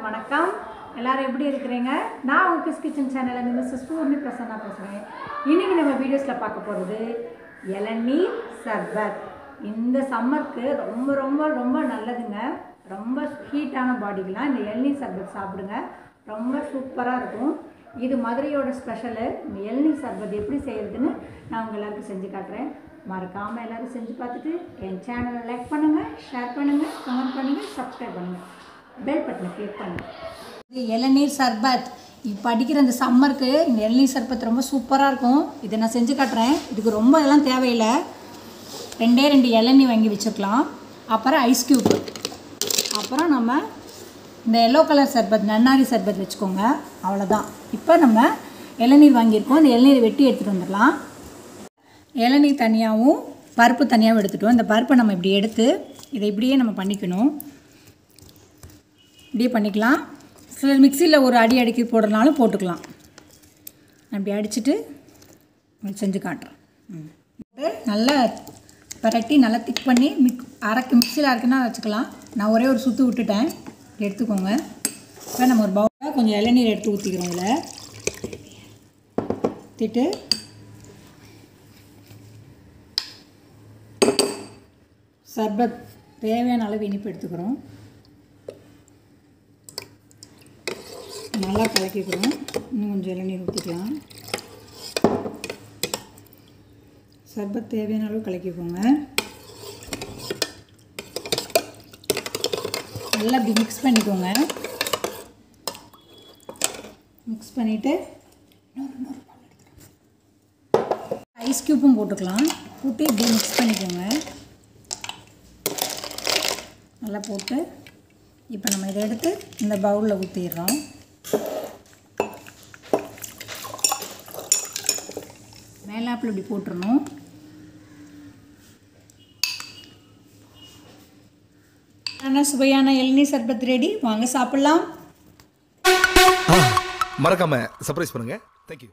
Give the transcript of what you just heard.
வணக்கம். எல்லாரும் எப்படி இருக்கிறீங்க? நான் உங்க கிஸ் கிச்சன் சேனல்ல இருந்து மிஸ்ஸஸ் பூர்ணி பிரசன்னா பேசுறேன். இன்னைக்கு நம்ம வீடியோஸ்ல பார்க்க போறது இளநீர் சர்பத். இந்த சம்மருக்கு ரொம்ப ரொம்ப ரொம்ப நல்லதுங்க. ரொம்ப ஹீட்டான பாடிக்குலாம் இந்த இளநீர் சர்பத் சாப்பிடுங்க. ரொம்ப சூப்பராக இருக்கும். இது மதுரையோட ஸ்பெஷலு. இந்த இளநீர் சர்பத் எப்படி செய்யறதுன்னு நான் உங்க எல்லாருக்கும் செஞ்சு காட்டுறேன். மறக்காமல் எல்லோரும் செஞ்சு பார்த்துட்டு என் சேனலை லைக் பண்ணுங்கள், ஷேர் பண்ணுங்கள், கமெண்ட் பண்ணுங்கள், சப்ஸ்கிரைப் பண்ணுங்கள், பெல் பட்டனை கிளிக் பண்ணுங்கள். இது இளநீர் சர்பத். இப்போ அடிக்கிற இந்த சம்மருக்கு இந்த இளநீர் சர்பத் ரொம்ப சூப்பராக இருக்கும். இதை நான் செஞ்சு காட்டுறேன். இதுக்கு ரொம்ப எல்லாம் தேவையில்லை. 2 இளநீர் வாங்கி வச்சுருக்கலாம். அப்புறம் ஐஸ் க்யூப், அப்புறம் நம்ம இந்த எல்லோ கலர் சர்பத், நன்னாரி சர்பத் வச்சுக்கோங்க. அவ்வளோதான். இப்போ நம்ம இளநீர் வாங்கியிருக்கோம். இந்த இளநீரை வெட்டி எடுத்துகிட்டு வந்துடலாம். இளநீர் தனியாகவும் பருப்பு தனியாகவும் எடுத்துட்டோம். இந்த பருப்பை நம்ம இப்படி எடுத்து இதை இப்படியே நம்ம பண்ணிக்கணும். இப்படியே பண்ணிக்கலாம். சில மிக்சியில் ஒரு அடி அடிக்கி போடுறதுனாலும் போட்டுக்கலாம். அப்படி அடிச்சுட்டு செஞ்சு காட்டுறேன். நல்லா பரட்டி நல்லா திக் பண்ணி மிக்சியில் அரைக்குன்னா வச்சுக்கலாம். நான் ஒரே ஒரு சுற்று விட்டுட்டேன். எடுத்துக்கோங்க. இப்போ நம்ம ஒரு பவுலில் கொஞ்சம் இளநீர் எடுத்து ஊற்றிக்கிறோம். இதில் ஊற்றிட்டு சர்பத் தேவையான அளவு இனிப்பு எடுத்துக்கிறோம். நல்லா கலக்கிக்கிறோம். இன்னும் கொஞ்சம் இளநீர் ஊற்றிக்கலாம். சர்பத் தேவையான அளவு கலக்கிக்கோங்க. நல்லா இப்படி மிக்ஸ் பண்ணிக்கோங்க. மிக்ஸ் பண்ணிவிட்டு ஐஸ் க்யூப்பும் போட்டுக்கலாம். போட்டு இப்படி மிக்ஸ் பண்ணிக்கோங்க. நல்லா போட்டு இப்போ நம்ம இதை எடுத்து இந்த பவுலில் ஊற்றிடுறோம். மேலாப்பில் இப்படி போட்டுடணும். ஆனால் சுவையான இளநீர் சர்பத் ரெடி. வாங்க சாப்பிட்லாம். மறக்காம சர்ப்ரைஸ் பண்ணுங்க. தேங்க்யூ.